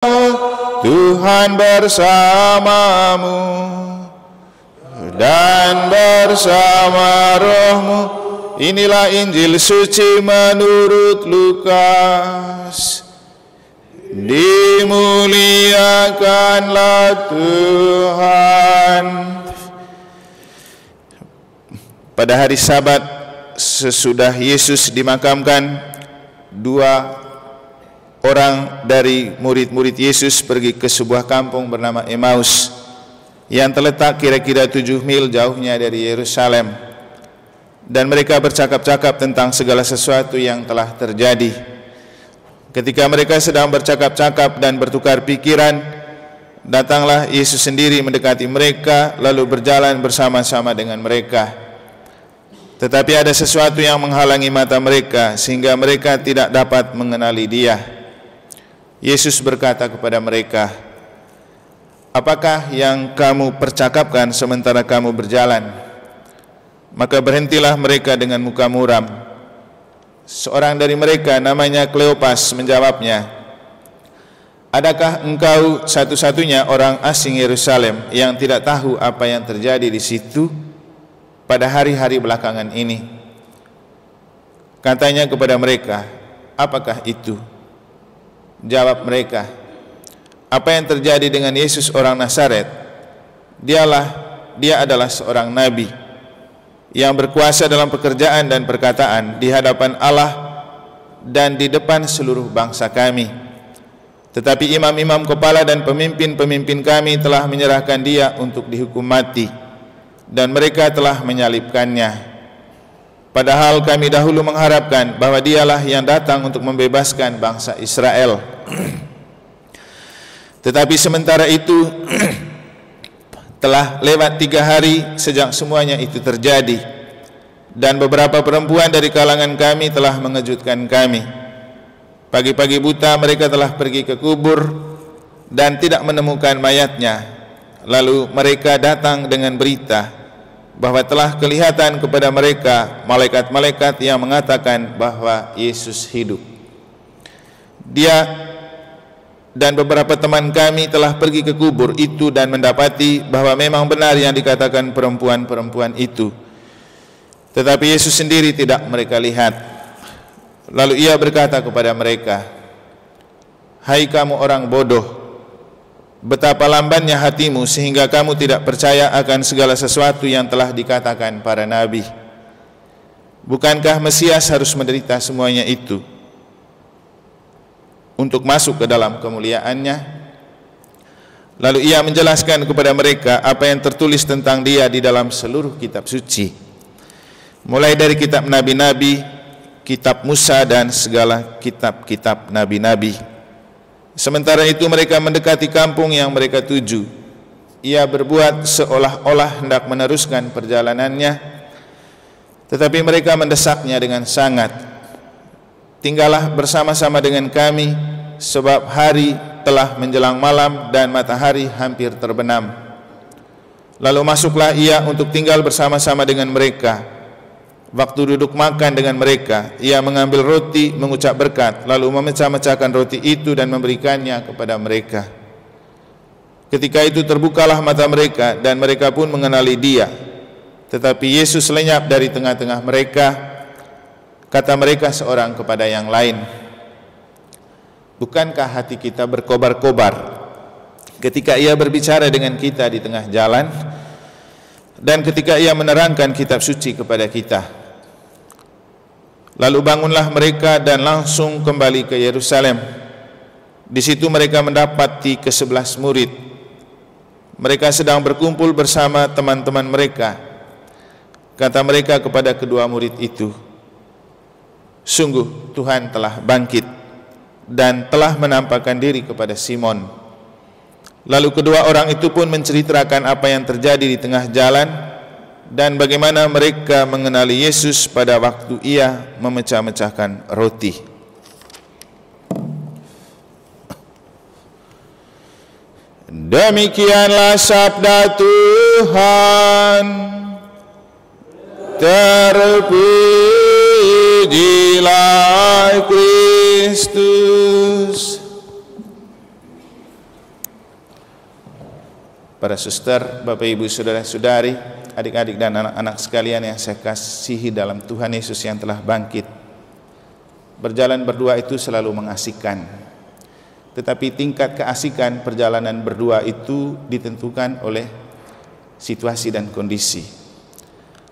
Tuhan bersamamu dan bersama rohmu. Inilah Injil suci menurut Lukas. Dimuliakanlah Tuhan. Pada hari Sabat sesudah Yesus dimakamkan, dua orang dari murid-murid Yesus pergi ke sebuah kampung bernama Emmaus yang terletak kira-kira 7 mil jauhnya dari Yerusalem, dan mereka bercakap-cakap tentang segala sesuatu yang telah terjadi. Ketika mereka sedang bercakap-cakap dan bertukar pikiran, datanglah Yesus sendiri mendekati mereka lalu berjalan bersama-sama dengan mereka. Tetapi ada sesuatu yang menghalangi mata mereka sehingga mereka tidak dapat mengenali Dia. Yesus berkata kepada mereka, "Apakah yang kamu percakapkan sementara kamu berjalan?" Maka berhentilah mereka dengan muka muram. Seorang dari mereka namanya Kleopas menjawabnya, "Adakah engkau satu-satunya orang asing Yerusalem yang tidak tahu apa yang terjadi di situ pada hari-hari belakangan ini?" Katanya kepada mereka, "Apakah itu?" Jawab mereka, "Apa yang terjadi dengan Yesus orang Nazaret? Dia adalah seorang nabi yang berkuasa dalam pekerjaan dan perkataan di hadapan Allah dan di depan seluruh bangsa kami. Tetapi imam-imam kepala dan pemimpin-pemimpin kami telah menyerahkan Dia untuk dihukum mati, dan mereka telah menyalibkannya. Padahal kami dahulu mengharapkan bahwa Dialah yang datang untuk membebaskan bangsa Israel. Tetapi sementara itu telah lewat 3 hari sejak semuanya itu terjadi, dan beberapa perempuan dari kalangan kami telah mengejutkan kami. Pagi-pagi buta mereka telah pergi ke kubur dan tidak menemukan mayatnya. Lalu mereka datang dengan berita bahwa telah kelihatan kepada mereka malaikat-malaikat yang mengatakan bahwa Yesus hidup. Dia dan beberapa teman kami telah pergi ke kubur itu dan mendapati bahwa memang benar yang dikatakan perempuan-perempuan itu. Tetapi Yesus sendiri tidak mereka lihat. Lalu Ia berkata kepada mereka, 'Hai kamu orang bodoh, betapa lambannya hatimu sehingga kamu tidak percaya akan segala sesuatu yang telah dikatakan para nabi. Bukankah Mesias harus menderita semuanya itu untuk masuk ke dalam kemuliaannya?' Lalu Ia menjelaskan kepada mereka apa yang tertulis tentang Dia di dalam seluruh kitab suci, mulai dari kitab nabi-nabi, kitab Musa, dan segala kitab-kitab nabi-nabi. Sementara itu mereka mendekati kampung yang mereka tuju. Ia berbuat seolah-olah hendak meneruskan perjalanannya, tetapi mereka mendesaknya dengan sangat. 'Tinggallah bersama-sama dengan kami, sebab hari telah menjelang malam dan matahari hampir terbenam.' Lalu masuklah Ia untuk tinggal bersama-sama dengan mereka. Waktu duduk makan dengan mereka, Ia mengambil roti, mengucap berkat, lalu memecah-mecahkan roti itu dan memberikannya kepada mereka. Ketika itu terbukalah mata mereka dan mereka pun mengenali Dia. Tetapi Yesus lenyap dari tengah-tengah mereka. Kata mereka seorang kepada yang lain, 'Bukankah hati kita berkobar-kobar ketika Ia berbicara dengan kita di tengah jalan dan ketika Ia menerangkan kitab suci kepada kita?' Lalu bangunlah mereka dan langsung kembali ke Yerusalem. Di situ mereka mendapati ke-11 murid. Mereka sedang berkumpul bersama teman-teman mereka. Kata mereka kepada kedua murid itu, 'Sungguh Tuhan telah bangkit dan telah menampakkan diri kepada Simon.' Lalu kedua orang itu pun menceritakan apa yang terjadi di tengah jalan dan bagaimana mereka mengenali Yesus pada waktu Ia memecah-mecahkan roti. Demikianlah sabda Tuhan. Terpujilah Kristus. para suster, Bapak Ibu, saudara-saudari, adik-adik dan anak-anak sekalian yang saya kasihi dalam Tuhan Yesus yang telah bangkit. Berjalan berdua itu selalu mengasihkan. Tetapi tingkat keasikan perjalanan berdua itu ditentukan oleh situasi dan kondisi.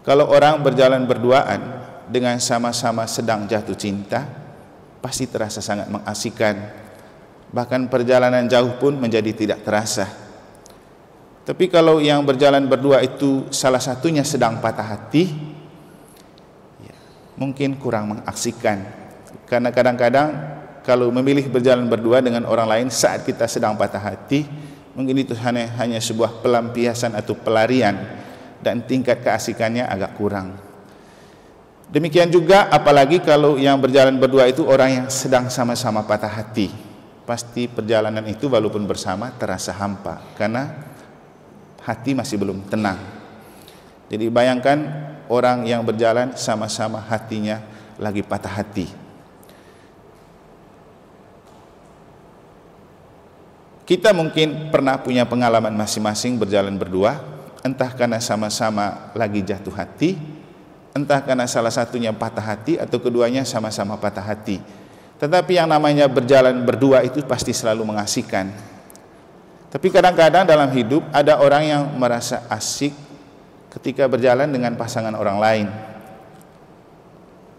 Kalau orang berjalan berduaan dengan sama-sama sedang jatuh cinta, pasti terasa sangat mengasihkan. Bahkan perjalanan jauh pun menjadi tidak terasa. Tapi kalau yang berjalan berdua itu salah satunya sedang patah hati, ya, mungkin kurang mengasihkan. Karena kadang-kadang kalau memilih berjalan berdua dengan orang lain saat kita sedang patah hati, mungkin itu hanya sebuah pelampiasan atau pelarian, dan tingkat keasikannya agak kurang. Demikian juga apalagi kalau yang berjalan berdua itu orang yang sedang sama-sama patah hati, pasti perjalanan itu walaupun bersama terasa hampa karena hati masih belum tenang. Jadi bayangkan orang yang berjalan sama-sama hatinya lagi patah hati. Kita mungkin pernah punya pengalaman masing-masing berjalan berdua, entah karena sama-sama lagi jatuh hati, entah karena salah satunya patah hati atau keduanya sama-sama patah hati. Tetapi yang namanya berjalan berdua itu pasti selalu mengasihkan. Tapi kadang-kadang dalam hidup ada orang yang merasa asik ketika berjalan dengan pasangan orang lain.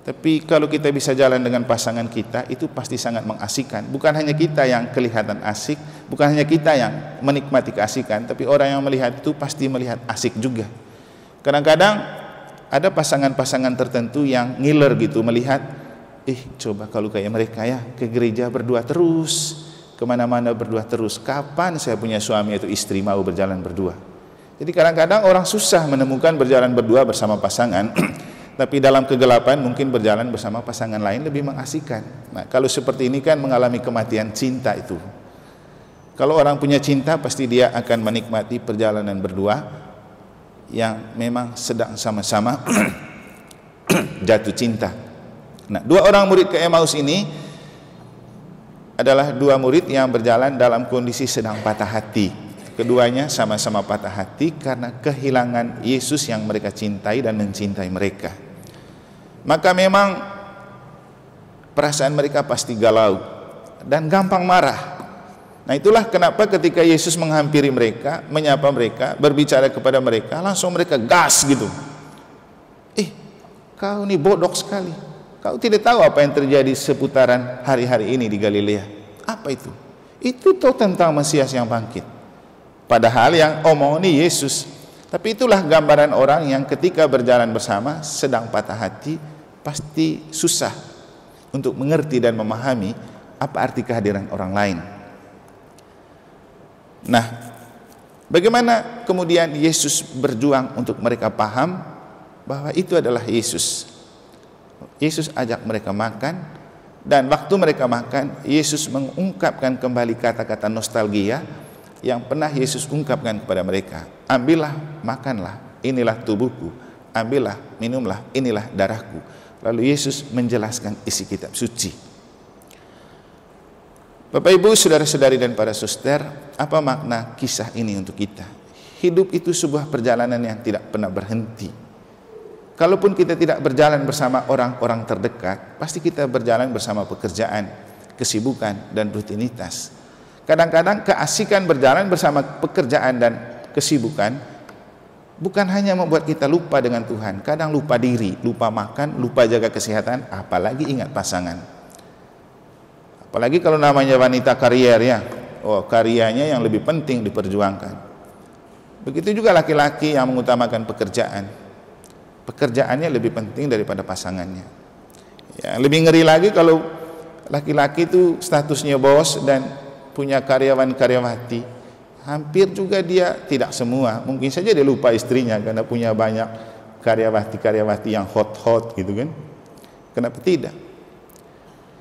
Tapi kalau kita bisa jalan dengan pasangan kita, itu pasti sangat mengasihkan. Bukan hanya kita yang kelihatan asik, bukan hanya kita yang menikmati keasikan, tapi orang yang melihat itu pasti melihat asik juga. Kadang-kadang ada pasangan-pasangan tertentu yang ngiler gitu melihat, coba kalau kayak mereka ya, ke gereja berdua terus, kemana-mana berdua terus. Kapan saya punya suami atau istri mau berjalan berdua? Jadi kadang-kadang orang susah menemukan berjalan berdua bersama pasangan. Tapi dalam kegelapan mungkin berjalan bersama pasangan lain lebih mengasihkan. Nah, kalau seperti ini kan mengalami kematian cinta itu. Kalau orang punya cinta pasti dia akan menikmati perjalanan berdua yang memang sedang sama-sama jatuh cinta. Nah, dua orang murid ke Emmaus ini adalah dua murid yang berjalan dalam kondisi sedang patah hati. Keduanya sama-sama patah hati karena kehilangan Yesus yang mereka cintai dan mencintai mereka. Maka memang perasaan mereka pasti galau dan gampang marah. Nah, itulah kenapa ketika Yesus menghampiri mereka, menyapa mereka, berbicara kepada mereka, langsung mereka gas gitu. Kau ini bodoh sekali. Kau tidak tahu apa yang terjadi seputaran hari-hari ini di Galilea. Apa itu? Itu tuh tentang Mesias yang bangkit. Padahal yang omong ini Yesus. Tapi itulah gambaran orang yang ketika berjalan bersama sedang patah hati, pasti susah untuk mengerti dan memahami apa arti kehadiran orang lain. Nah, bagaimana kemudian Yesus berjuang untuk mereka paham bahwa itu adalah Yesus. Yesus ajak mereka makan, dan waktu mereka makan, Yesus mengungkapkan kembali kata-kata nostalgia yang pernah Yesus ungkapkan kepada mereka. Ambillah, makanlah, inilah tubuhku. Ambillah, minumlah, inilah darahku. Lalu Yesus menjelaskan isi kitab suci. Bapak Ibu, saudara-saudari dan para suster, apa makna kisah ini untuk kita? Hidup itu sebuah perjalanan yang tidak pernah berhenti. Kalaupun kita tidak berjalan bersama orang-orang terdekat, pasti kita berjalan bersama pekerjaan, kesibukan, dan rutinitas. Kadang-kadang keasikan berjalan bersama pekerjaan dan kesibukan bukan hanya membuat kita lupa dengan Tuhan, kadang lupa diri, lupa makan, lupa jaga kesehatan, apalagi ingat pasangan. Apalagi kalau namanya wanita karier ya, karyanya yang lebih penting diperjuangkan. Begitu juga laki-laki yang mengutamakan pekerjaan. Pekerjaannya lebih penting daripada pasangannya. Ya, lebih ngeri lagi kalau laki-laki itu statusnya bos dan punya karyawan-karyawati. Hampir juga dia, tidak semua, mungkin saja dia lupa istrinya karena punya banyak karyawati-karyawati yang hot-hot gitu kan. Kenapa tidak?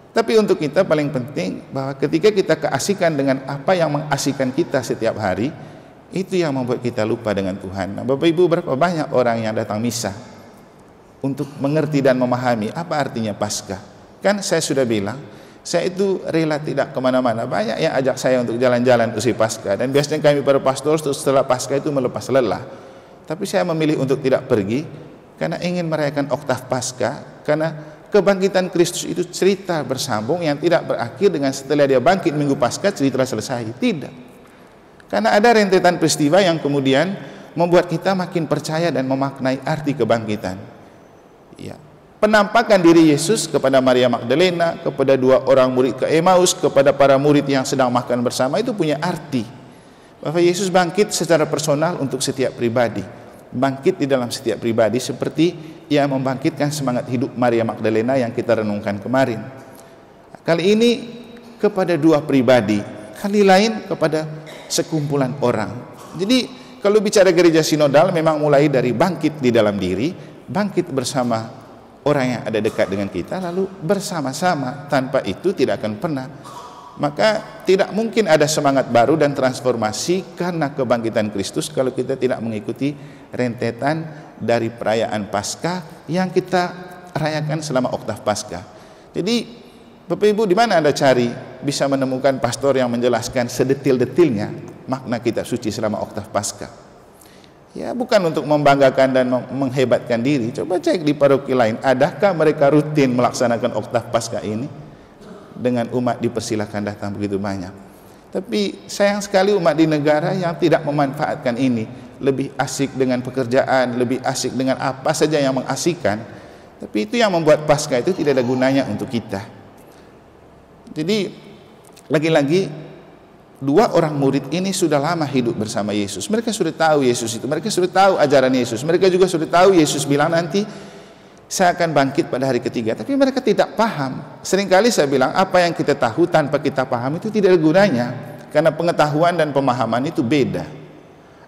Tapi untuk kita paling penting bahwa ketika kita keasikan dengan apa yang mengasihkan kita setiap hari, itu yang membuat kita lupa dengan Tuhan. Nah, Bapak Ibu, berapa banyak orang yang datang misa untuk mengerti dan memahami apa artinya Paskah. Kan saya sudah bilang, Saya itu rela tidak kemana-mana. Banyak yang ajak saya untuk jalan-jalan usai Paskah, dan biasanya kami para pastor setelah Paskah itu melepas lelah. Tapi saya memilih untuk tidak pergi karena ingin merayakan oktav Paskah, karena kebangkitan Kristus itu cerita bersambung yang tidak berakhir dengan setelah dia bangkit minggu Paskah cerita selesai. Tidak. Karena ada rentetan peristiwa yang kemudian membuat kita makin percaya dan memaknai arti kebangkitan. Ya. Penampakan diri Yesus kepada Maria Magdalena, kepada 2 orang murid ke Emmaus, kepada para murid yang sedang makan bersama, itu punya arti bahwa Yesus bangkit secara personal untuk setiap pribadi, bangkit di dalam setiap pribadi seperti ia membangkitkan semangat hidup Maria Magdalena yang kita renungkan kemarin. Kali ini kepada 2 pribadi, kali lain kepada sekumpulan orang. Jadi kalau bicara gereja sinodal memang mulai dari bangkit di dalam diri, bangkit bersama orang yang ada dekat dengan kita, lalu bersama-sama. Tanpa itu tidak akan pernah. Maka tidak mungkin ada semangat baru dan transformasi karena kebangkitan Kristus kalau kita tidak mengikuti rentetan dari perayaan Paskah yang kita rayakan selama oktav Paskah. Jadi Bapak Ibu, di mana Anda cari bisa menemukan pastor yang menjelaskan sedetil-detilnya makna kitab suci selama oktav Paskah? Ya, bukan untuk membanggakan dan menghebatkan diri. Coba cek di paroki lain, adakah mereka rutin melaksanakan oktav Paskah ini? Dengan umat dipersilakan datang begitu banyak. Tapi sayang sekali umat di negara yang tidak memanfaatkan ini, lebih asik dengan pekerjaan, lebih asik dengan apa saja yang mengasikkan. Tapi itu yang membuat Paskah itu tidak ada gunanya untuk kita. Jadi lagi-lagi 2 orang murid ini sudah lama hidup bersama Yesus. Mereka sudah tahu Yesus itu, mereka sudah tahu ajaran Yesus, mereka juga sudah tahu Yesus bilang nanti saya akan bangkit pada hari ketiga. Tapi mereka tidak paham. Seringkali saya bilang apa yang kita tahu tanpa kita paham itu tidak ada gunanya, karena pengetahuan dan pemahaman itu beda.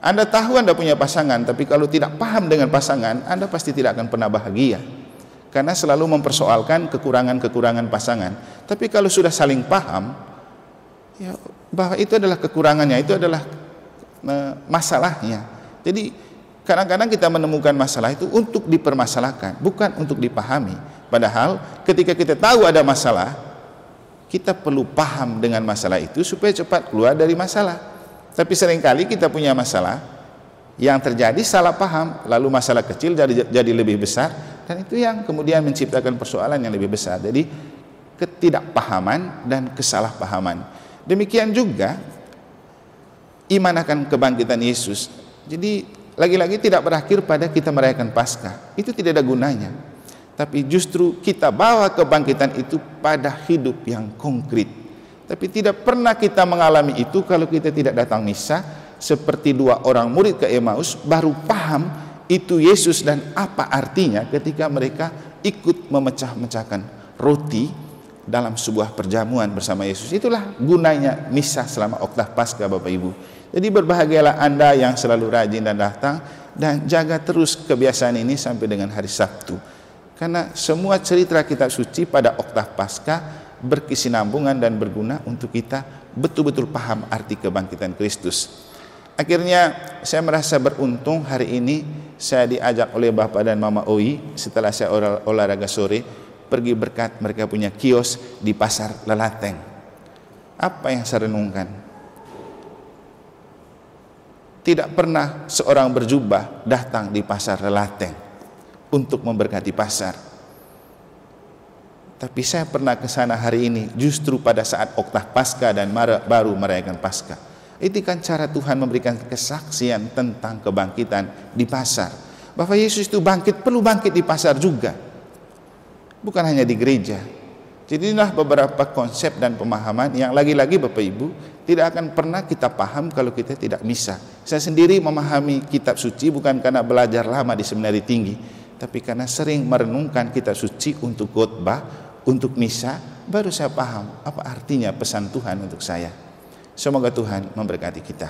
Anda tahu Anda punya pasangan, tapi kalau tidak paham dengan pasangan, Anda pasti tidak akan pernah bahagia, karena selalu mempersoalkan kekurangan-kekurangan pasangan. Tapi kalau sudah saling paham, ya, bahwa itu adalah kekurangannya, itu adalah masalahnya. Jadi kadang-kadang kita menemukan masalah itu untuk dipermasalahkan, bukan untuk dipahami. Padahal ketika kita tahu ada masalah, kita perlu paham dengan masalah itu supaya cepat keluar dari masalah. Tapi seringkali kita punya masalah, yang terjadi salah paham, lalu masalah kecil jadi lebih besar, dan itu yang kemudian menciptakan persoalan yang lebih besar. Jadi ketidakpahaman dan kesalahpahaman. Demikian juga iman akan kebangkitan Yesus. Jadi lagi-lagi tidak berakhir pada kita merayakan Paskah. Itu tidak ada gunanya. Tapi justru kita bawa kebangkitan itu pada hidup yang konkret. Tapi tidak pernah kita mengalami itu kalau kita tidak datang misa. Seperti 2 orang murid ke Emmaus baru paham itu Yesus dan apa artinya ketika mereka ikut memecah-mecahkan roti dalam sebuah perjamuan bersama Yesus. Itulah gunanya misa selama oktav Paskah, Bapak Ibu. Jadi berbahagialah Anda yang selalu rajin dan datang, dan jaga terus kebiasaan ini sampai dengan hari Sabtu. Karena semua cerita kitab suci pada oktav Paskah berkesinambungan dan berguna untuk kita betul-betul paham arti kebangkitan Kristus. Akhirnya saya merasa beruntung hari ini saya diajak oleh Bapak dan Mama Oi setelah saya olahraga sore pergi berkat mereka punya kios di pasar Lelateng. Apa yang saya renungkan? Tidak pernah seorang berjubah datang di pasar Lelateng untuk memberkati pasar. Tapi saya pernah ke sana hari ini justru pada saat oktav Paskah dan baru merayakan Paskah. Itu kan cara Tuhan memberikan kesaksian tentang kebangkitan di pasar. Bahwa Yesus itu bangkit, perlu bangkit di pasar juga. Bukan hanya di gereja. Jadi inilah beberapa konsep dan pemahaman yang lagi-lagi Bapak Ibu tidak akan pernah kita paham kalau kita tidak misa. Saya sendiri memahami kitab suci bukan karena belajar lama di seminari tinggi, tapi karena sering merenungkan kitab suci untuk khotbah, untuk misa, baru saya paham apa artinya pesan Tuhan untuk saya. Semoga Tuhan memberkati kita.